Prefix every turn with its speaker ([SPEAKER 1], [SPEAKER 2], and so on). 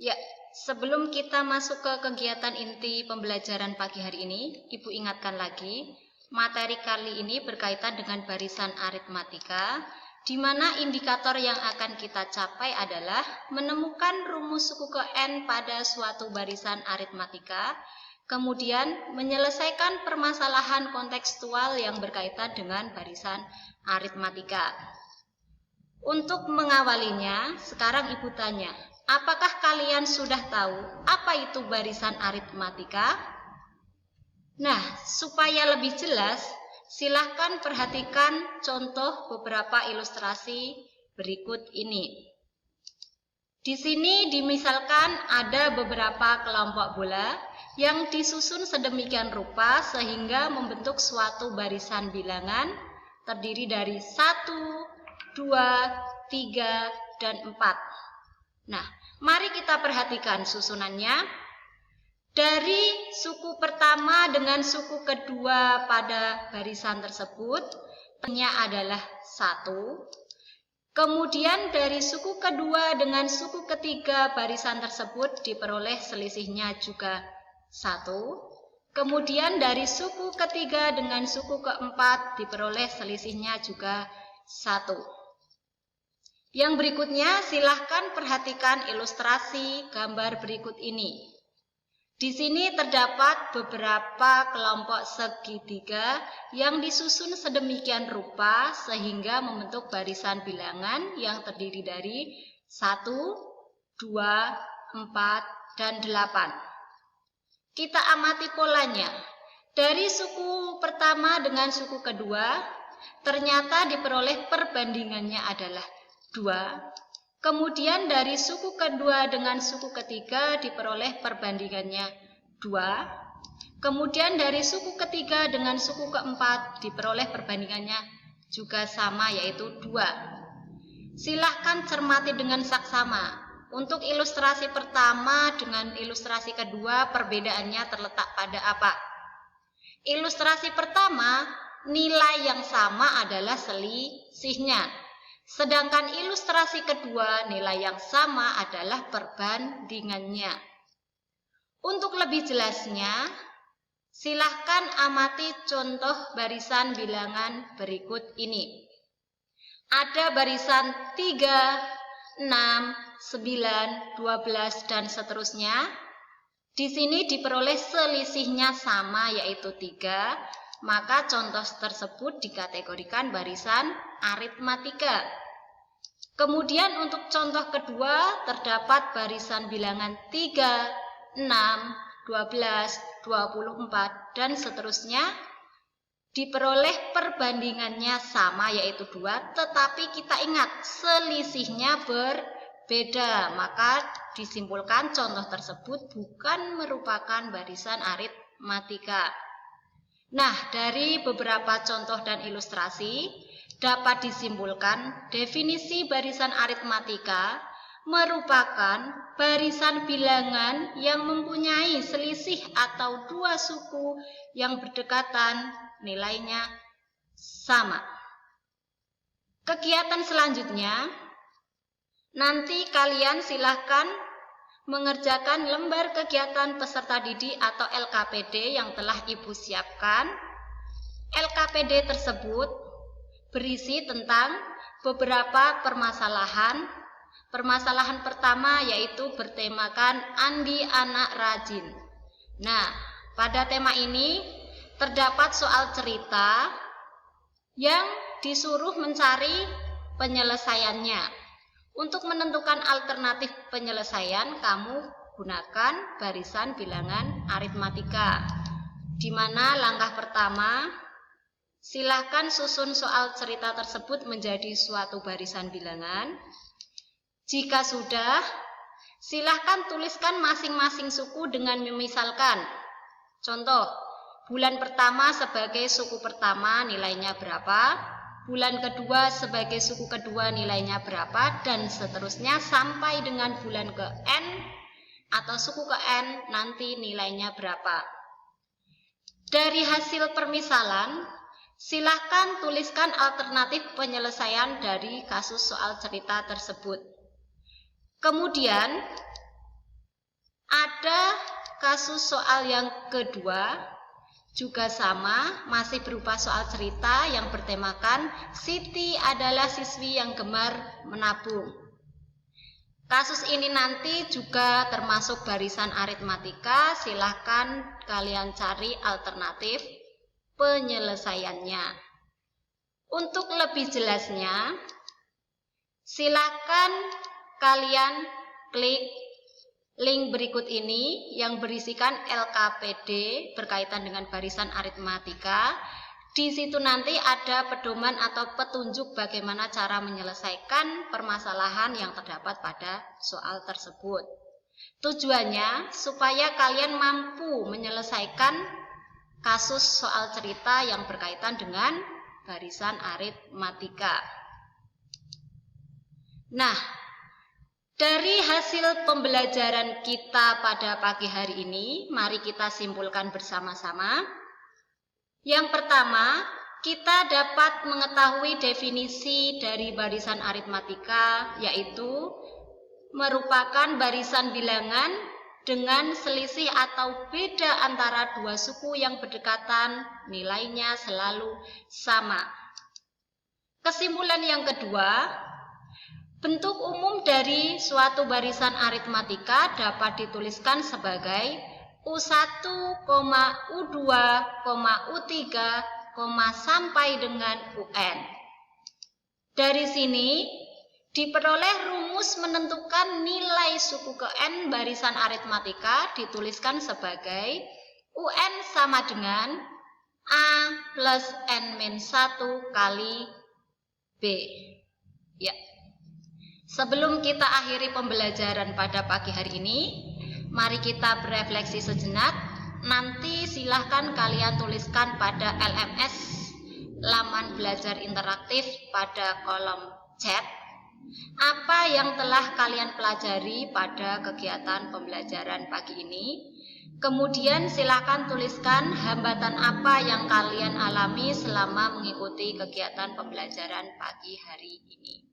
[SPEAKER 1] Ya, sebelum kita masuk ke kegiatan inti pembelajaran pagi hari ini, Ibu ingatkan lagi, materi kali ini berkaitan dengan barisan aritmatika, di mana indikator yang akan kita capai adalah menemukan rumus suku ke N pada suatu barisan aritmatika, kemudian menyelesaikan permasalahan kontekstual yang berkaitan dengan barisan aritmatika. Untuk mengawalinya, sekarang Ibu tanya, apakah kalian sudah tahu apa itu barisan aritmatika? Nah, supaya lebih jelas, silahkan perhatikan contoh beberapa ilustrasi berikut ini. Di sini dimisalkan ada beberapa kelompok bola yang disusun sedemikian rupa sehingga membentuk suatu barisan bilangan terdiri dari 1, 2, 3, dan 4. Nah, mari kita perhatikan susunannya. Dari suku pertama dengan suku kedua pada barisan tersebut, nya adalah 1. Kemudian dari suku kedua dengan suku ketiga barisan tersebut diperoleh selisihnya juga 1. Kemudian dari suku ketiga dengan suku keempat diperoleh selisihnya juga 1. Yang berikutnya silahkan perhatikan ilustrasi gambar berikut ini. Di sini terdapat beberapa kelompok segitiga yang disusun sedemikian rupa sehingga membentuk barisan bilangan yang terdiri dari 1, 2, 4, dan 8. Kita amati polanya. Dari suku pertama dengan suku kedua, ternyata diperoleh perbandingannya adalah 2. Kemudian dari suku kedua dengan suku ketiga diperoleh perbandingannya 2. Kemudian dari suku ketiga dengan suku keempat diperoleh perbandingannya juga sama, yaitu 2. Silahkan cermati dengan saksama. Untuk ilustrasi pertama dengan ilustrasi kedua perbedaannya terletak pada apa? Ilustrasi pertama, nilai yang sama adalah selisihnya. Sedangkan ilustrasi kedua, nilai yang sama adalah perbandingannya. Untuk lebih jelasnya, silahkan amati contoh barisan bilangan berikut ini. Ada barisan 3, 6, 9, 12, dan seterusnya. Di sini diperoleh selisihnya sama, yaitu 3. Maka contoh tersebut dikategorikan barisan aritmatika. Kemudian untuk contoh kedua terdapat barisan bilangan 3, 6, 12, 24, dan seterusnya. Diperoleh perbandingannya sama, yaitu 2, tetapi kita ingat selisihnya berbeda. Maka disimpulkan contoh tersebut bukan merupakan barisan aritmatika. Nah, dari beberapa contoh dan ilustrasi dapat disimpulkan definisi barisan aritmatika merupakan barisan bilangan yang mempunyai selisih atau dua suku yang berdekatan nilainya sama. Kegiatan selanjutnya, nanti kalian silahkan mengerjakan lembar kegiatan peserta didik atau LKPD yang telah Ibu siapkan. LKPD tersebut berisi tentang beberapa permasalahan. Permasalahan pertama yaitu bertemakan Andi anak rajin. Nah, pada tema ini terdapat soal cerita yang disuruh mencari penyelesaiannya. Untuk menentukan alternatif penyelesaian, kamu gunakan barisan bilangan aritmatika. Di mana langkah pertama, silahkan susun soal cerita tersebut menjadi suatu barisan bilangan. Jika sudah, silahkan tuliskan masing-masing suku dengan memisalkan. Contoh, bulan pertama sebagai suku pertama nilainya berapa, bulan kedua sebagai suku kedua nilainya berapa, dan seterusnya sampai dengan bulan ke N atau suku ke N nanti nilainya berapa. Dari hasil permisalan, silahkan tuliskan alternatif penyelesaian dari kasus soal cerita tersebut. Kemudian, Ada kasus soal yang kedua, juga sama, masih berupa soal cerita yang bertemakan Siti adalah siswi yang gemar menabung. Kasus ini nanti juga termasuk barisan aritmatika, silahkan kalian cari alternatif penyelesaiannya. Untuk lebih jelasnya, silahkan kalian klik link berikut ini yang berisikan LKPD berkaitan dengan barisan aritmatika. Di situ nanti ada pedoman atau petunjuk bagaimana cara menyelesaikan permasalahan yang terdapat pada soal tersebut. Tujuannya supaya kalian mampu menyelesaikan kasus soal cerita yang berkaitan dengan barisan aritmatika. Nah, dari hasil pembelajaran kita pada pagi hari ini, mari kita simpulkan bersama-sama. Yang pertama, kita dapat mengetahui definisi dari barisan aritmatika, yaitu merupakan barisan bilangan dengan selisih atau beda antara dua suku yang berdekatan, nilainya selalu sama. Kesimpulan yang kedua, bentuk umum dari suatu barisan aritmatika dapat dituliskan sebagai U1, U2, U3, sampai dengan UN. Dari sini diperoleh rumus menentukan nilai suku ke N barisan aritmatika dituliskan sebagai UN sama dengan A plus N-1 kali B. Ya. Sebelum kita akhiri pembelajaran pada pagi hari ini, mari kita berefleksi sejenak. Nanti silahkan kalian tuliskan pada LMS laman belajar interaktif pada kolom chat apa yang telah kalian pelajari pada kegiatan pembelajaran pagi ini. Kemudian silahkan tuliskan hambatan apa yang kalian alami selama mengikuti kegiatan pembelajaran pagi hari ini.